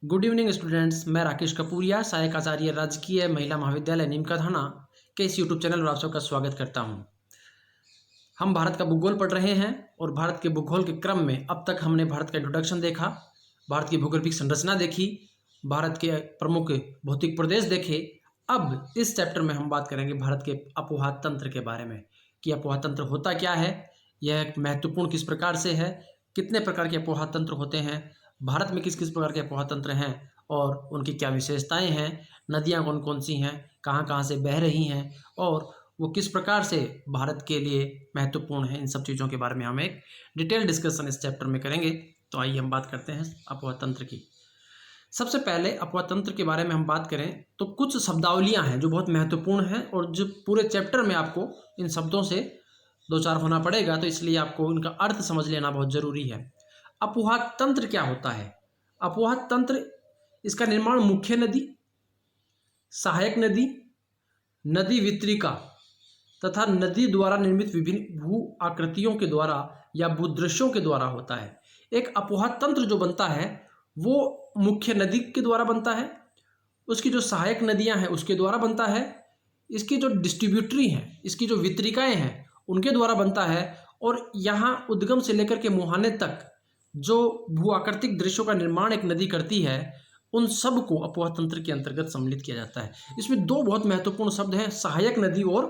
Good evening students. मैं राकेश कपूरिया, सहायक आचार्य राजकीय महिला महाविद्यालय नीमकाथाना के इस यूट्यूब चैनल पर आप सबका स्वागत करता हूं। हम भारत का भूगोल पढ़ रहे हैं और भारत के भूगोल के क्रम में अब तक हमने भारत का इंट्रोडक्शन देखा, भारत की भूगोलविक संरचना देखी, भारत के प्रमुख भौतिक प्रदेश देखे। अब इस चैप्टर में हम बात करेंगे भारत के अपोहा तंत्र के बारे में कि अपोहा तंत्र होता क्या है, यह महत्वपूर्ण किस प्रकार से है, कितने प्रकार के अपोहा तंत्र होते हैं, भारत में किस किस प्रकार के अपोहा तंत्र हैं और उनकी क्या विशेषताएं हैं, नदियां कौन कौन सी हैं, कहाँ कहाँ से बह रही हैं और वो किस प्रकार से भारत के लिए महत्वपूर्ण है। इन सब चीज़ों के बारे में हम एक डिटेल डिस्कशन इस चैप्टर में करेंगे। तो आइए हम बात करते हैं अपोहा तंत्र की। सबसे पहले अपोहा तंत्र के बारे में हम बात करें तो कुछ शब्दावलियाँ हैं जो बहुत महत्वपूर्ण हैं और जो पूरे चैप्टर में आपको इन शब्दों से दो चार होना पड़ेगा, तो इसलिए आपको इनका अर्थ समझ लेना बहुत ज़रूरी है। अपोहा तंत्र क्या होता है? अपोहा तंत्र, इसका निर्माण मुख्य नदी, सहायक नदी, नदी वितरिका तथा नदी द्वारा निर्मित विभिन्न भू आकृतियों के द्वारा या भूदृश्यों के द्वारा होता है। एक अपोहा तंत्र जो बनता है वो मुख्य नदी के द्वारा बनता है, उसकी जो सहायक नदियां हैं उसके द्वारा बनता है, इसकी जो डिस्ट्रीब्यूटरी हैं, इसकी जो वितरिकाएं हैं उनके द्वारा बनता है, और यहाँ उद्गम से लेकर के मुहाने तक जो भू आकृतिक दृश्यों का निर्माण एक नदी करती है, उन सब को अपोहा तंत्र के अंतर्गत सम्मिलित किया जाता है। इसमें दो बहुत महत्वपूर्ण शब्द हैं, सहायक नदी और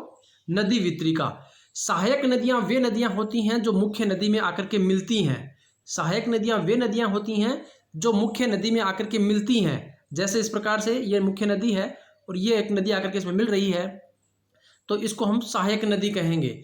नदी वितरिका। सहायक नदियां वे नदियां होती हैं जो मुख्य नदी में आकर के मिलती हैं। सहायक नदियां वे नदियां होती हैं जो मुख्य नदी में आकर के मिलती हैं। जैसे इस प्रकार से ये मुख्य नदी है और ये एक नदी आकर के इसमें मिल रही है, तो इसको हम सहायक नदी कहेंगे।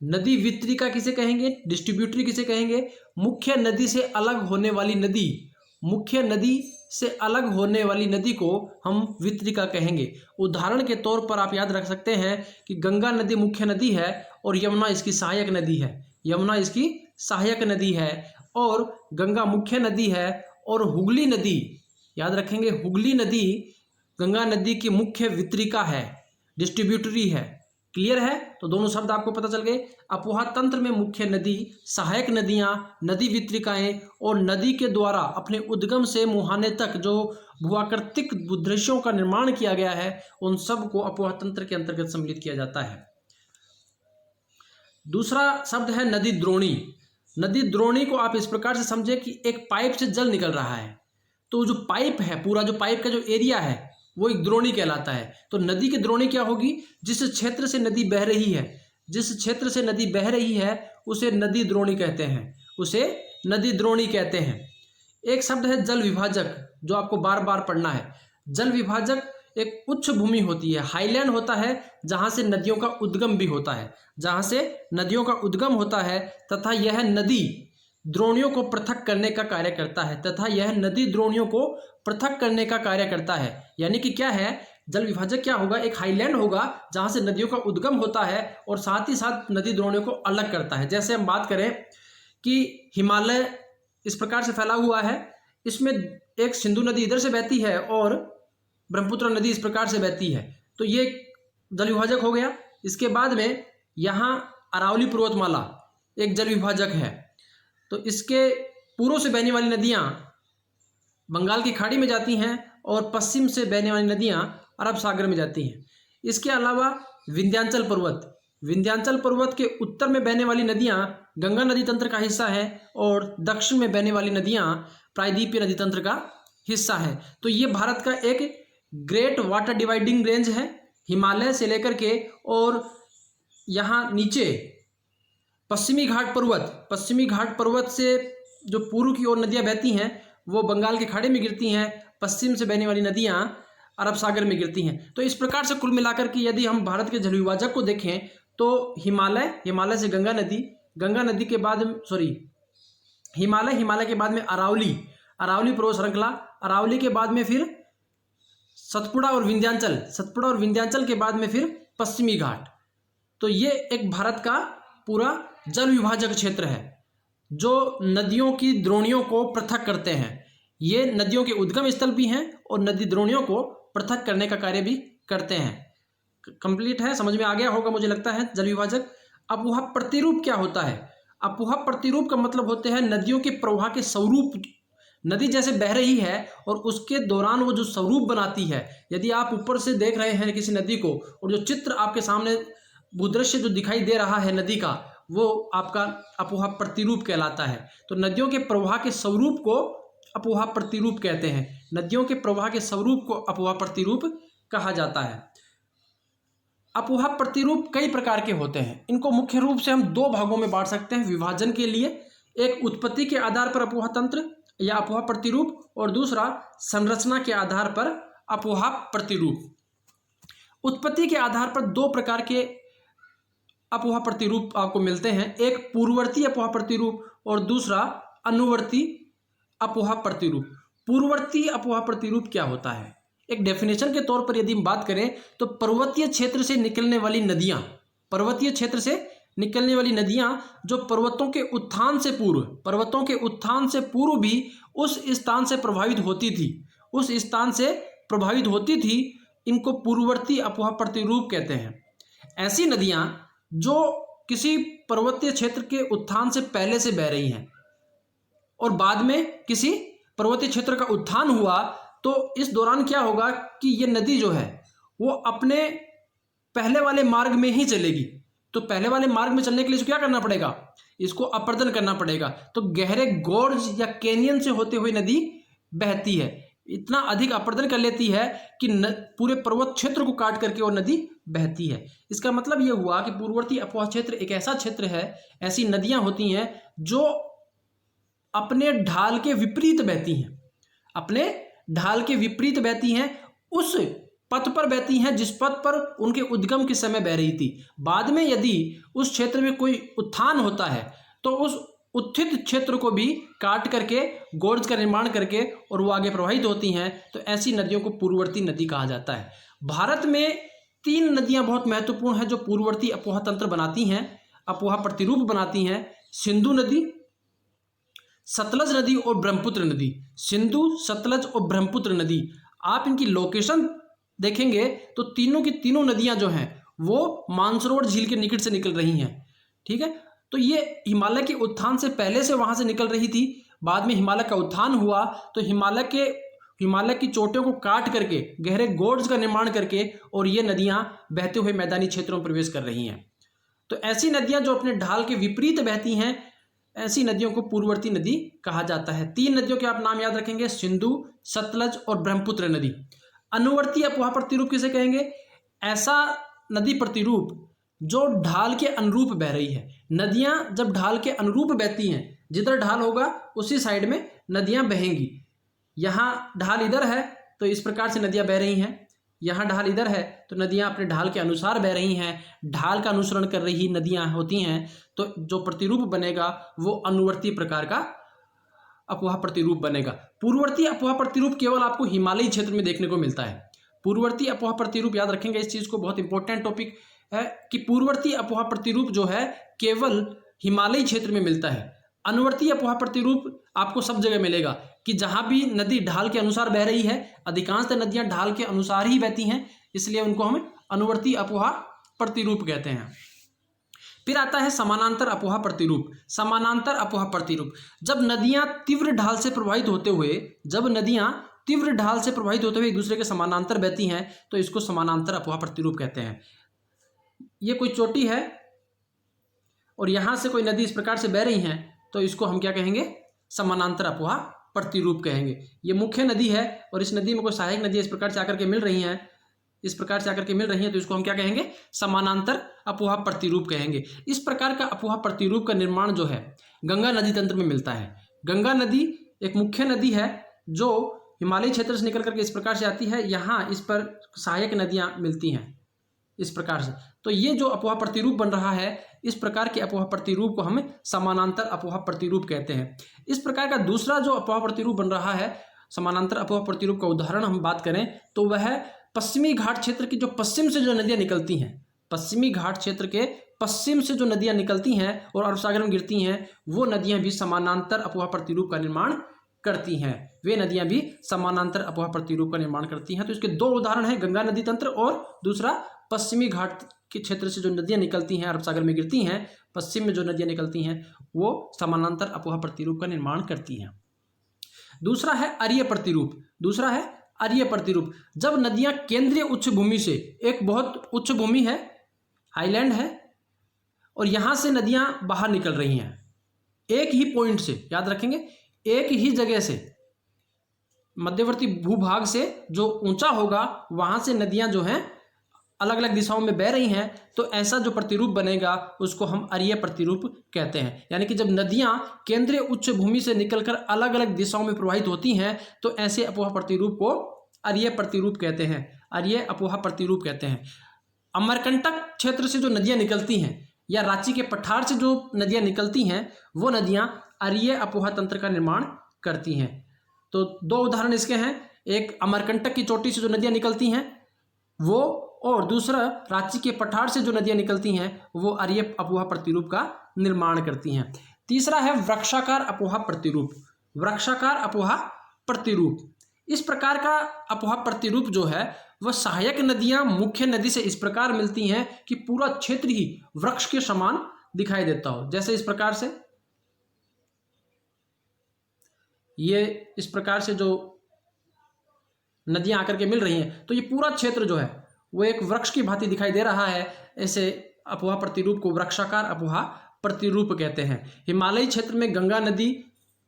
नदी वितरिका किसे कहेंगे? डिस्ट्रीब्यूटरी किसे कहेंगे? मुख्य नदी से अलग होने वाली नदी, मुख्य नदी से अलग होने वाली नदी को हम वितरिका कहेंगे। उदाहरण के तौर पर आप याद रख सकते हैं कि गंगा नदी मुख्य नदी है और यमुना इसकी सहायक नदी है। यमुना इसकी सहायक नदी है और गंगा मुख्य नदी है, और हुगली नदी, याद रखेंगे, हुगली नदी गंगा नदी की मुख्य वितरिका है, डिस्ट्रीब्यूटरी है। क्लियर है? तो दोनों शब्द आपको पता चल गए। अपोहा तंत्र में मुख्य नदी, सहायक नदियां, नदी वितरिकाएं और नदी के द्वारा अपने उद्गम से मुहाने तक जो भूआकृतिक दृश्यों का निर्माण किया गया है, उन सब को अपोहा तंत्र के अंतर्गत सम्मिलित किया जाता है। दूसरा शब्द है नदी द्रोणी। नदी द्रोणी को आप इस प्रकार से समझे कि एक पाइप से जल निकल रहा है, तो जो पाइप है, पूरा जो पाइप का जो एरिया है वो एक द्रोणी कहलाता है। तो नदी की द्रोणी क्या होगी? जिस क्षेत्र से नदी बह रही है, जिस क्षेत्र से नदी बह रही है उसे नदी द्रोणी कहते हैं, उसे नदी द्रोणी कहते हैं। एक शब्द है जल विभाजक, जो आपको बार बार पढ़ना है। जल विभाजक एक उच्च भूमि होती है, हाईलैंड होता है, जहां से नदियों का उद्गम भी होता है, जहां से नदियों का उद्गम होता है, तथा यह नदी द्रोणियों को पृथक करने का कार्य करता है, तथा यह नदी द्रोणियों को पृथक करने का कार्य करता है। यानी कि क्या है, जल विभाजक क्या होगा? एक हाईलैंड होगा जहां से नदियों का उद्गम होता है और साथ ही साथ नदी द्रोणियों को अलग करता है। जैसे हम बात करें कि हिमालय इस प्रकार से फैला हुआ है, इसमें एक सिंधु नदी इधर से बहती है और ब्रह्मपुत्र नदी इस प्रकार से बहती है, तो ये जल विभाजक हो गया। इसके बाद में यहाँ अरावली पर्वतमाला एक जल विभाजक है, तो इसके पूर्व से बहने वाली नदियाँ बंगाल की खाड़ी में जाती हैं और पश्चिम से बहने वाली नदियाँ अरब सागर में जाती हैं। इसके अलावा विंध्याचल पर्वत, विंध्याचल पर्वत के उत्तर में बहने वाली नदियाँ गंगा नदी तंत्र का हिस्सा है और दक्षिण में बहने वाली नदियाँ प्रायद्वीपीय नदी तंत्र का हिस्सा है। तो ये भारत का एक ग्रेट वाटर डिवाइडिंग रेंज है, हिमालय से लेकर के और यहाँ नीचे पश्चिमी घाट पर्वत से जो पूर्व की ओर नदियाँ बहती हैं वो बंगाल की खाड़ी में गिरती हैं, पश्चिम से बहने वाली नदियाँ अरब सागर में गिरती हैं। तो इस प्रकार से कुल मिलाकर के यदि हम भारत के जल विभाजक को देखें तो हिमालय से गंगा नदी के बाद हिमालय के बाद में अरावली पर्वत श्रृंखला, अरावली के बाद में फिर सतपुड़ा और विंध्याचल के बाद में फिर पश्चिमी घाट। तो ये एक भारत का पूरा जल विभाजक क्षेत्र है जो नदियों की द्रोणियों को पृथक करते हैं। ये नदियों के उद्गम स्थल भी हैं और नदी द्रोणियों को पृथक करने का कार्य भी करते हैं। कंप्लीट है, समझ में आ गया होगा मुझे लगता है जल विभाजक। अपोहा प्रतिरूप क्या होता है? अपोहा प्रतिरूप का मतलब होते हैं नदियों के प्रवाह के स्वरूप, नदी जैसे बह रही है और उसके दौरान वो जो स्वरूप बनाती है, यदि आप ऊपर से देख रहे हैं किसी नदी को और जो चित्र आपके सामने भूदृश्य जो दिखाई दे रहा है नदी का, वो आपका अपोहा प्रतिरूप कहलाता है। तो नदियों के प्रवाह के स्वरूप को अपोहा प्रतिरूप कहते हैं। नदियों के प्रवाह के स्वरूप को अपोहा प्रतिरूप कहा जाता है। अपोहा प्रतिरूप कई प्रकार के होते हैं। इनको मुख्य रूप से हम दो भागों में बांट सकते हैं विभाजन के लिए। एक उत्पत्ति के आधार पर अपोहा तंत्र या अपोहा प्रतिरूप, और दूसरा संरचना के आधार पर अपोहा प्रतिरूप। उत्पत्ति के आधार पर दो प्रकार के अपोहा प्रतिरूप आपको मिलते हैं, एक पूर्ववर्ती अपोहा प्रतिरूप और दूसरा अनुवर्ती अपोहा प्रतिरूप। पूर्ववर्ती अपोहा प्रतिरूप क्या होता है? एक डेफिनेशन के तौर पर यदि हम बात करें तो पर्वतीय क्षेत्र से निकलने वाली नदियां, पर्वतीय क्षेत्र से निकलने वाली नदियां जो पर्वतों के उत्थान से पूर्व भी उस स्थान से प्रभावित होती थी, इनको पूर्ववर्ती अपोहा प्रतिरूप कहते हैं। ऐसी नदियां जो किसी पर्वतीय क्षेत्र के उत्थान से पहले से बह रही हैं और बाद में किसी पर्वतीय क्षेत्र का उत्थान हुआ, तो इस दौरान क्या होगा कि ये नदी जो है वो अपने पहले वाले मार्ग में ही चलेगी। तो पहले वाले मार्ग में चलने के लिए इसको क्या करना पड़ेगा? इसको अपर्दन करना पड़ेगा। तो गहरे गोर्ज या कैनियन से होते हुए नदी बहती है, इतना अधिक अपर्दन कर लेती है कि पूरे पर्वत क्षेत्र को काट करके वो नदी बहती है। इसका मतलब ये हुआ कि पूर्ववर्ती अपोहा क्षेत्र एक ऐसा क्षेत्र है, ऐसी नदियां होती हैं जो अपने ढाल के विपरीत बहती हैं, उस पथ पर बहती हैं जिस पथ पर उनके उद्गम के समय बह रही थी। बाद में यदि उस क्षेत्र में कोई उत्थान होता है तो उस उत्थित क्षेत्र को भी काट करके गोर्ज का निर्माण करके और वो आगे प्रवाहित होती हैं। तो ऐसी नदियों को पूर्ववर्ती नदी कहा जाता है। भारत में 3 नदियां बहुत महत्वपूर्ण हैं जो पूर्ववर्ती अपोहा तंत्र बनाती हैं, अपोहा प्रतिरूप बनाती हैं। सिंधु नदी, सतलज नदी और ब्रह्मपुत्र नदी। सिंधु, सतलज और ब्रह्मपुत्र नदी, आप इनकी लोकेशन देखेंगे तो तीनों की तीनों नदियां जो हैं वो मानसरोवर झील के निकट से निकल रही हैं। ठीक है, तो ये हिमालय के उत्थान से पहले से वहां से निकल रही थी। बाद में हिमालय का उत्थान हुआ तो हिमालय की चोटियों को काट करके गहरे गोर्ज का निर्माण करके और ये नदियां बहते हुए मैदानी क्षेत्रों में प्रवेश कर रही हैं। तो ऐसी नदियां जो अपने ढाल के विपरीत बहती हैं, ऐसी नदियों को पूर्ववर्ती नदी कहा जाता है। 3 नदियों के आप नाम याद रखेंगे, सिंधु, सतलज और ब्रह्मपुत्र नदी। अनुवर्ती अपोहा प्रतिरूप किसे कहेंगे? ऐसा नदी प्रतिरूप जो ढाल के अनुरूप बह रही है। नदियां जब ढाल के अनुरूप बहती हैं, जिधर ढाल होगा उसी साइड में नदियां बहेंगी। यहाँ ढाल इधर है तो इस प्रकार से नदियां बह रही हैं, यहाँ ढाल इधर है तो नदियां अपने ढाल के अनुसार बह रही हैं, ढाल का अनुसरण कर रही नदियां होती हैं। तो जो प्रतिरूप बनेगा वो अनुवर्ती प्रकार का अपोहा प्रतिरूप बनेगा। पूर्ववर्ती अपोहा प्रतिरूप केवल आपको हिमालयी क्षेत्र में देखने को मिलता है। पूर्ववर्ती अपोहा प्रतिरूप याद रखेंगे इस चीज को, बहुत इंपॉर्टेंट टॉपिक है कि पूर्ववर्ती अपोहा प्रतिरूप जो है केवल हिमालयी क्षेत्र में मिलता है। अनुवर्ती अपोहा प्रतिरूप आपको सब जगह मिलेगा कि जहां भी नदी ढाल के अनुसार बह रही है, अधिकांशतः नदियां ढाल के अनुसार ही बहती हैं, इसलिए उनको हम अनुवर्ती अपोहा प्रतिरूप कहते हैं। फिर आता है समानांतर अपोहा प्रतिरूप। समानांतर अपोहा प्रतिरूप, जब नदियां तीव्र ढाल से प्रभावित होते हुए एक दूसरे के समानांतर बहती हैं तो इसको समानांतर अपोहा प्रतिरूप कहते हैं। ये कोई चोटी है और यहां से कोई नदी इस प्रकार से बह रही है तो इसको हम क्या कहेंगे? समानांतर अपोहा प्रतिरूप कहेंगे। ये मुख्य नदी है और इस नदी में कोई सहायक नदी इस प्रकार से आकर के मिल रही हैं, तो इसको हम क्या कहेंगे? समानांतर अपोहा प्रतिरूप कहेंगे। इस प्रकार का अपोहा प्रतिरूप का निर्माण जो है गंगा नदी तंत्र में मिलता है। गंगा नदी एक मुख्य नदी है जो हिमालयी क्षेत्र से निकल करके इस प्रकार से आती है, यहाँ इस पर सहायक नदियां मिलती हैं इस प्रकार से। तो ये जो अपोहा प्रतिरूप बन रहा है, इस प्रकार के अपोहा प्रतिरूप को हम समानांतर अपोहा प्रतिरूप कहते हैं। इस प्रकार का दूसरा जो अपोहा प्रतिरूप बन रहा है, समानांतर अपोहा प्रतिरूप का उदाहरण हम बात करें तो वह पश्चिमी घाट क्षेत्र की जो पश्चिम से जो नदियां निकलती हैं, पश्चिमी घाट क्षेत्र के पश्चिम से जो नदियां निकलती हैं और अरब सागर में गिरती हैं, वो नदियां भी समानांतर अपोहा प्रतिरूप का निर्माण करती हैं। तो इसके 2 उदाहरण हैं, गंगा नदी तंत्र और दूसरा पश्चिमी घाट के क्षेत्र से जो नदियां निकलती हैं, अरब सागर में गिरती हैं, पश्चिम में जो नदियां निकलती हैं वो समानांतर अपोहा प्रतिरूप का निर्माण करती हैं। दूसरा है अरीय प्रतिरूप। दूसरा है अरीय प्रतिरूप। जब नदियां केंद्रीय उच्च भूमि से, एक बहुत उच्च भूमि है, हाईलैंड है, और यहां से नदियां बाहर निकल रही हैं एक ही पॉइंट से, याद रखेंगे, एक ही जगह से, मध्यवर्ती भूभाग से जो ऊंचा होगा वहां से नदियां जो हैं अलग अलग दिशाओं में बह रही हैं, तो ऐसा जो प्रतिरूप बनेगा उसको हम अरीय प्रतिरूप कहते हैं। यानी कि जब नदियां केंद्रीय उच्च भूमि से निकलकर अलग अलग दिशाओं में प्रवाहित होती हैं तो ऐसे अपोहा प्रतिरूप को अरीय प्रतिरूप कहते हैं, अरीय अपोहा प्रतिरूप कहते हैं। अमरकंटक क्षेत्र से जो नदियां निकलती हैं या रांची के पठार से जो नदियां निकलती हैं वो नदियां अरीय अपोहा तंत्र का निर्माण करती हैं। तो दो उदाहरण इसके हैं, एक अमरकंटक की चोटी से जो नदियां निकलती हैं वो, और दूसरा रांची के पठार से जो नदियां निकलती हैं वो अरीय अपोहा प्रतिरूप का निर्माण करती हैं। तीसरा है वृक्षाकार अपोहा प्रतिरूप। वृक्षाकार अपोहा प्रतिरूप, इस प्रकार का अपोहा प्रतिरूप जो है वह सहायक नदियां मुख्य नदी से इस प्रकार मिलती हैं कि पूरा क्षेत्र ही वृक्ष के समान दिखाई देता हो। जैसे इस प्रकार से, ये इस प्रकार से जो नदियां आकर के मिल रही हैं तो ये पूरा क्षेत्र जो है वो एक वृक्ष की भांति दिखाई दे रहा है। ऐसे अपोहा प्रतिरूप को वृक्षाकार अपोहा प्रतिरूप कहते हैं। हिमालयी क्षेत्र में गंगा नदी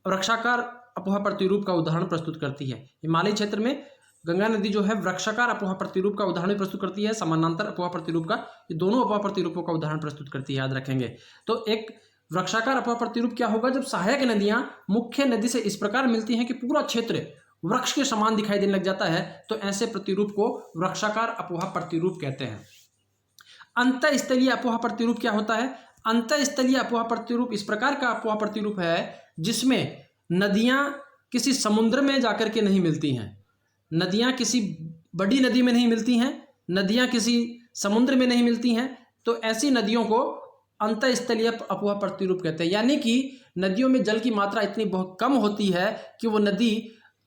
वृक्षाकार अपोहा प्रतिरूप का उदाहरण प्रस्तुत करती है। हिमालयी क्षेत्र में गंगा नदी जो है वृक्षाकार अपोहा प्रतिरूप का उदाहरण प्रस्तुत करती है, समानांतर अपोहा प्रतिरूप का, ये दोनों अपोहा प्रतिरूपों का उदाहरण प्रस्तुत करती है, याद रखेंगे। तो एक वृक्षाकार अपोहा प्रतिरूप क्या होगा, जब सहायक नदियां मुख्य नदी से इस प्रकार मिलती हैं कि पूरा क्षेत्र वृक्ष के समान दिखाई देने लग जाता है, तो ऐसे प्रतिरूप को वृक्षाकार अपोहा प्रतिरूप कहते हैं। अंतःस्थलीय अपोहा प्रतिरूप क्या होता है? अंतःस्थलीय अपोहा प्रतिरूप इस प्रकार का अपोहा प्रतिरूप है जिसमें नदियां किसी समुद्र में जाकर के नहीं मिलती हैं, नदियां किसी बड़ी नदी में नहीं मिलती हैं, नदियां किसी समुद्र में नहीं मिलती हैं, तो ऐसी नदियों को अंतःस्थलीय अपोहा प्रतिरूप कहते हैं। यानी कि नदियों में जल की मात्रा इतनी बहुत कम होती है कि वो नदी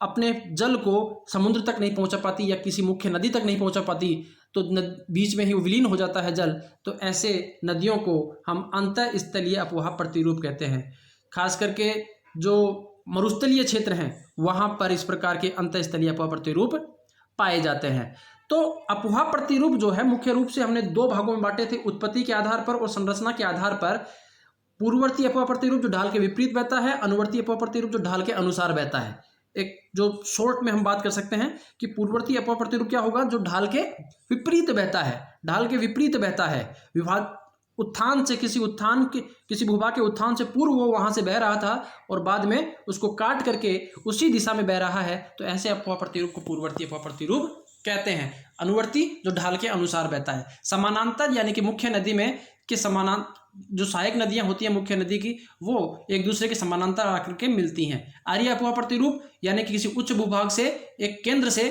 अपने जल को समुद्र तक नहीं पहुंचा पाती या किसी मुख्य नदी तक नहीं पहुंचा पाती, तो बीच में ही विलीन हो जाता है जल, तो ऐसे नदियों को हम अंतःस्थलीय अपोहा प्रतिरूप कहते हैं। खास करके जो मरुस्थलीय क्षेत्र हैं वहां पर इस प्रकार के अंतःस्थलीय अपोहा प्रतिरूप पाए जाते हैं। तो अपोहा प्रतिरूप जो है मुख्य रूप से हमने दो भागों में बांटे थे, उत्पत्ति के आधार पर और संरचना के आधार पर। पूर्ववर्ती अपोहा प्रतिरूप जो ढाल के विपरीत बहता है, अनुवर्ती अपोहा प्रतिरूप जो ढाल के अनुसार बहता है। एक जो शॉर्ट में हम बात कर सकते हैं कि पूर्ववर्ती अपोहा प्रतिरूप क्या होगा, जो ढाल के विपरीत बहता है, ढाल के विपरीत बहता है, विभाग उत्थान से किसी भूभाग के उत्थान से पूर्व वो वहां से बह रहा था और बाद में उसको काट करके उसी दिशा में बह रहा है, तो ऐसे अपोहा प्रतिरूप को पूर्ववर्ती अपोहा प्रतिरूप कहते हैं। अनुवर्ती जो ढाल के अनुसार बहता है। समानांतर यानी कि मुख्य नदी में के समानांतर जो सहायक नदियां होती हैं मुख्य नदी की, वो एक दूसरे के समानांतर आकर के मिलती हैं। अरीय अपोहा प्रतिरूप यानी कि किसी उच्च भूभाग से एक केंद्र से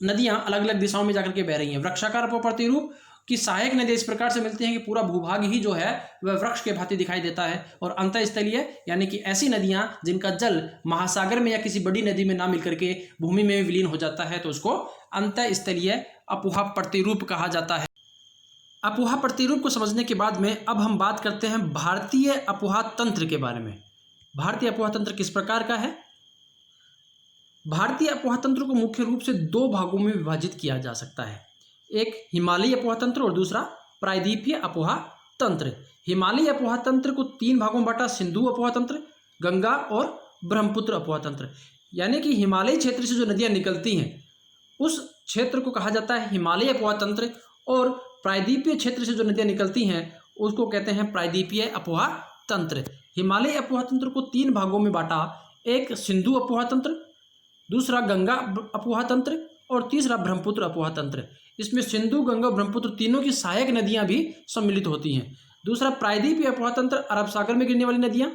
नदियां अलग अलग दिशाओं में जाकर के बह रही हैं। वृक्षाकार अपोहा प्रतिरूप की सहायक नदियां इस प्रकार से मिलती हैं कि पूरा भूभाग ही जो है वह वृक्ष के भांति दिखाई देता है। और अंतःस्थलीय यानी कि ऐसी नदियां जिनका जल महासागर में या किसी बड़ी नदी में ना मिलकर के भूमि में विलीन हो जाता है, तो उसको अंतःस्थलीय अपोहा प्रतिरूप कहा जाता है। अपोहा प्रतिरूप को समझने के बाद में अब हम बात करते हैं भारतीय अपोहा तंत्र के बारे में। भारतीय अपोहा तंत्र किस प्रकार का है? भारतीय अपोहा तंत्र को मुख्य रूप से दो भागों में विभाजित किया जा सकता है, एक हिमालयी अपोहा तंत्र और दूसरा प्रायद्वीपीय अपोहा तंत्र। हिमालयी अपोहा तंत्र को तीन भागों में बांटा, सिंधु अपोहा तंत्र, गंगा और ब्रह्मपुत्र अपोहा तंत्र। यानी कि हिमालयी क्षेत्र से जो नदियां निकलती हैं उस क्षेत्र को कहा जाता है हिमालयी अपोहा तंत्र, और प्रायद्वीपीय क्षेत्र से जो नदियां निकलती हैं उसको कहते हैं प्रायद्वीपीय अपोहा तंत्र। हिमालयी अपोहा तंत्र को तीन भागों में बांटा, एक सिंधु अपोहा तंत्र, दूसरा गंगा अपोहा तंत्र और तीसरा ब्रह्मपुत्र अपोहा तंत्र। इसमें सिंधु, गंगा और ब्रह्मपुत्र तीनों की सहायक नदियां भी सम्मिलित होती हैं। दूसरा प्रायद्वीपीय अपोहा तंत्र, अरब सागर में गिरने वाली नदियां,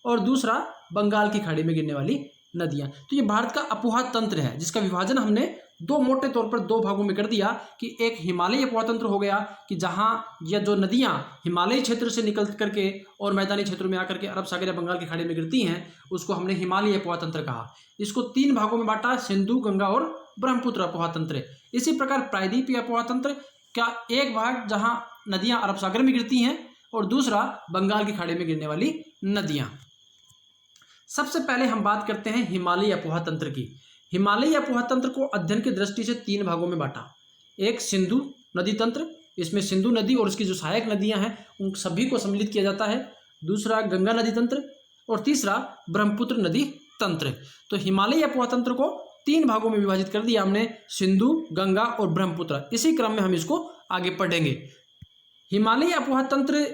और दूसरा बंगाल की खाड़ी में गिरने वाली नदियां। तो ये भारत का अपोहा तंत्र है जिसका विभाजन हमने दो मोटे तौर पर दो भागों में कर दिया कि एक हिमालयी अपोहा तंत्र हो गया कि जहां यह जो नदियां हिमालयी क्षेत्र से निकल करके और मैदानी क्षेत्रों में आकर के अरब सागर या बंगाल की खाड़ी में गिरती हैं उसको हमने हिमालयी अपोहा तंत्र कहा। इसको तीन भागों में बांटा, सिंधु, गंगा और ब्रह्मपुत्र अपोहा तंत्र। इसी प्रकार प्रायद्वीपीय अपोहा तंत्र का एक भाग जहां नदियां अरब सागर में गिरती हैं और दूसरा बंगाल की खाड़ी में गिरने वाली नदियां। सबसे पहले हम बात करते हैं हिमालयी अपोहा तंत्र की। हिमालयी अपोहा तंत्र को अध्ययन की दृष्टि से 3 भागों में बांटा। एक सिंधु नदी तंत्र, इसमें सिंधु नदी और उसकी जो सहायक नदियां हैं उन सभी को सम्मिलित किया जाता है। दूसरा गंगा नदी तंत्र और तीसरा ब्रह्मपुत्र नदी तंत्र। तो हिमालयी अपोहा तंत्र को 3 भागों में विभाजित कर दिया हमने, सिंधु, गंगा और ब्रह्मपुत्र। इसी क्रम में हम इसको आगे पढ़ेंगे। हिमालयी अपोहा तंत्र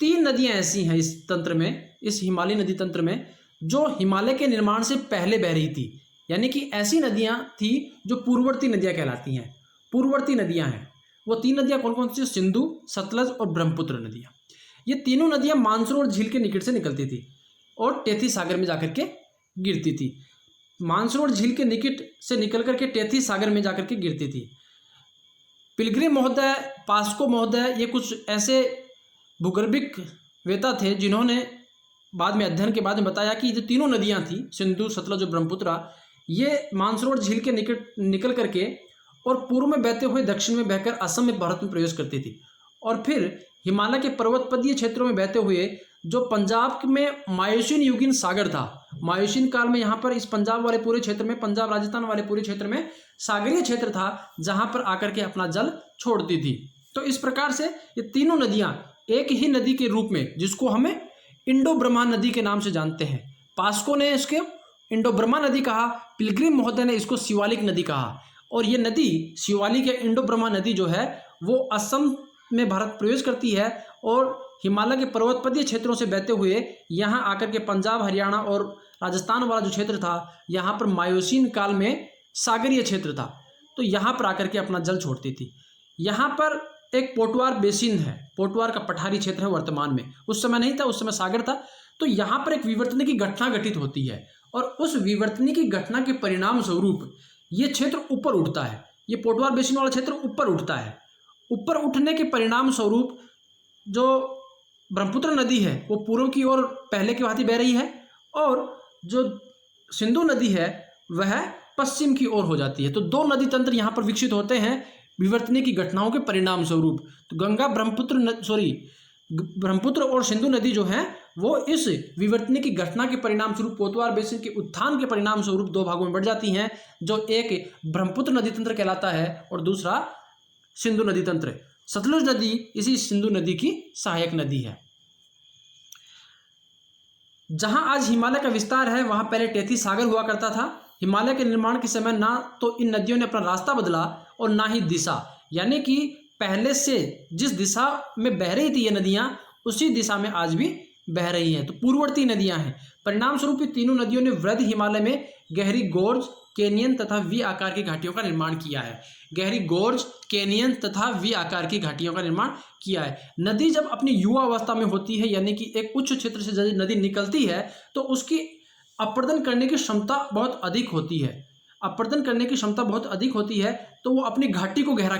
3 नदियां ऐसी हैं इस तंत्र में, इस हिमालयी नदी तंत्र में, जो हिमालय के निर्माण से पहले बह रही थी। यानी कि ऐसी नदियां थी जो पूर्ववर्ती नदियां कहलाती हैं। पूर्ववर्ती नदियां हैं वो 3 नदियां कौन कौन सी? सिंधु, सतलज और ब्रह्मपुत्र नदियां। ये तीनों नदियां मानसरोवर झील के निकट से निकलती थी और टेथी सागर में जाकर के गिरती थी। मानसरोवर झील के निकट से निकल करके टेथी सागर में जाकर के गिरती थी। पिलग्रिम महोदय, पास्को महोदय, ये कुछ ऐसे भूगर्भिक वेता थे जिन्होंने बाद में अध्ययन के बाद में बताया कि जो तीनों नदियां थी, सिंधु, सतलज और ब्रह्मपुत्र, ये मानसरोवर झील के निकट निकल करके और पूर्व में बहते हुए दक्षिण में बहकर असम में भारत में प्रवेश करती थी और फिर हिमालय के पर्वतपदीय क्षेत्रों में बहते हुए जो पंजाब में मायोसीन युगीन सागर था, मायोसीन काल में यहाँ पर इस पंजाब वाले पूरे क्षेत्र में, पंजाब राजस्थान वाले पूरे क्षेत्र में सागरीय क्षेत्र था जहाँ पर आकर के अपना जल छोड़ती थी। तो इस प्रकार से ये तीनों नदियाँ एक ही नदी के रूप में, जिसको हमें इंडो ब्रह्मा नदी के नाम से जानते हैं। पास्को ने इसके इंडो ब्रह्मा नदी कहा, पिलग्रिम महोदय ने इसको शिवालिक नदी कहा। और ये नदी शिवालिक या इंडो ब्रह्मा नदी जो है वो असम में भारत प्रवेश करती है और हिमालय के पर्वतपदीय क्षेत्रों से बहते हुए यहाँ आकर के पंजाब, हरियाणा और राजस्थान वाला जो क्षेत्र था, यहाँ पर मायोसीन काल में सागरीय क्षेत्र था, तो यहाँ पर आकर के अपना जल छोड़ती थी। यहाँ पर एक पोटवार बेसिन है, पोटवार का पठारी क्षेत्र है वर्तमान में, उस समय नहीं था, उस समय सागर था। तो यहाँ पर एक विवर्तन की घटना घटित होती है और उस विवर्तन की घटना के परिणाम स्वरूप ये क्षेत्र ऊपर उठता है। ये पोटवार बेसिन वाला क्षेत्र ऊपर उठता है। ऊपर उठने के परिणाम स्वरूप जो ब्रह्मपुत्र नदी है वो पूर्व की ओर पहले की भांति बह रही है और जो सिंधु नदी है वह पश्चिम की ओर हो जाती है। तो 2 नदी तंत्र यहाँ पर विकसित होते हैं विवर्तन की घटनाओं के परिणाम स्वरूप। तो गंगा, ब्रह्मपुत्र और सिंधु नदी जो है वो इस विवर्तन की घटना के परिणाम स्वरूप, पोटवार बेसिन के उत्थान के परिणाम स्वरूप 2 भागों में बढ़ जाती हैं, जो एक ब्रह्मपुत्र नदी तंत्र कहलाता है और दूसरा सिंधु नदी तंत्र। सतलुज नदी इसी सिंधु नदी की सहायक नदी है। जहां आज हिमालय का विस्तार है वहां पहले टेथी सागर हुआ करता था। हिमालय के निर्माण के समय ना तो इन नदियों ने अपना रास्ता बदला और ना ही दिशा, यानी कि पहले से जिस दिशा में बह रही थी ये नदियां उसी दिशा में आज भी बह रही हैं। तो पूर्ववर्ती नदियां हैं। परिणाम स्वरूप ये तीनों नदियों ने वृहद हिमालय में गहरी गोर्ज, कैनियन तथा वी आकार की घाटियों का निर्माण किया है। गहरी गोर्ज, कैनियन तथा वी आकार की घाटियों का निर्माण किया है। नदी जब अपनी युवा अवस्था में होती है, यानी कि एक उच्च क्षेत्र से जब नदी निकलती है तो उसकी अपर्दन करने की क्षमता बहुत अधिक होती है। अपर्दन करने की क्षमता बहुत अधिक होती है तो वो अपनी घाटी को गहरा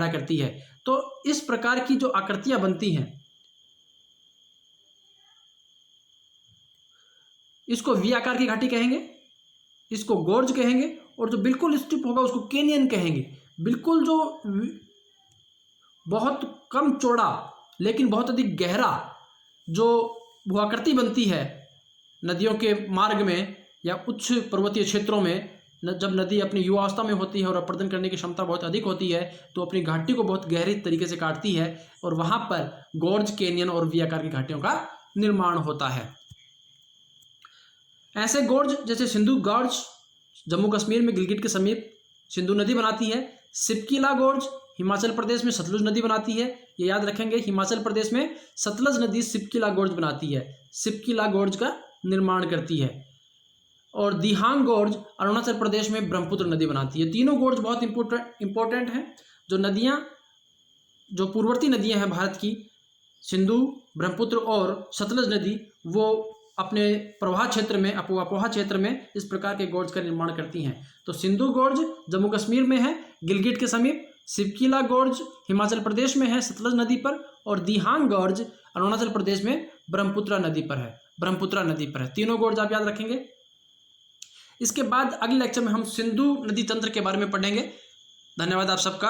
करती है, तो इस प्रकार की जो आकृतियां बनती हैं इसको वी आकार की घाटी कहेंगे, इसको गोर्ज कहेंगे और जो बिल्कुल स्टिप होगा उसको कैनियन कहेंगे। बिल्कुल जो बहुत कम चौड़ा लेकिन बहुत अधिक गहरा जो भूआकृति बनती है नदियों के मार्ग में या उच्च पर्वतीय क्षेत्रों में, जब नदी अपनी युवावस्था में होती है और अपर्दन करने की क्षमता बहुत अधिक होती है तो अपनी घाटी को बहुत गहरी तरीके से काटती है और वहां पर गोर्ज, कैनियन और वी आकार की घाटियों का निर्माण होता है। ऐसे गोर्ज जैसे सिंधु गोर्ज जम्मू कश्मीर में गिलगिट के समीप सिंधु नदी बनाती है। सिपकीला गोर्ज हिमाचल प्रदेश में सतलुज नदी बनाती है। ये याद रखेंगे, हिमाचल प्रदेश में सतलज नदी सिपकीला गोर्ज बनाती है, सिपकीला गोर्ज का निर्माण करती है। और दिहांग गोर्ज अरुणाचल प्रदेश में ब्रह्मपुत्र नदी बनाती है। तीनों गोर्ज बहुत इंपॉर्टेंट हैं। जो नदियाँ, जो पूर्ववर्ती नदियाँ हैं भारत की, सिंधु, ब्रह्मपुत्र और सतलज नदी, वो अपने प्रवाह क्षेत्र में, अपोहा क्षेत्र में इस प्रकार के गोर्ज का निर्माण करती हैं। तो सिंधु गोर्ज जम्मू कश्मीर में है गिलगिट के समीप, सिपकीला गोर्ज हिमाचल प्रदेश में है सतलज नदी पर, और दिहांग गोर्ज अरुणाचल प्रदेश में ब्रह्मपुत्र नदी पर है। तीनों गोर्ज आप याद रखेंगे। इसके बाद अगले लेक्चर में हम सिंधु नदी तंत्र के बारे में पढ़ेंगे। धन्यवाद आप सबका।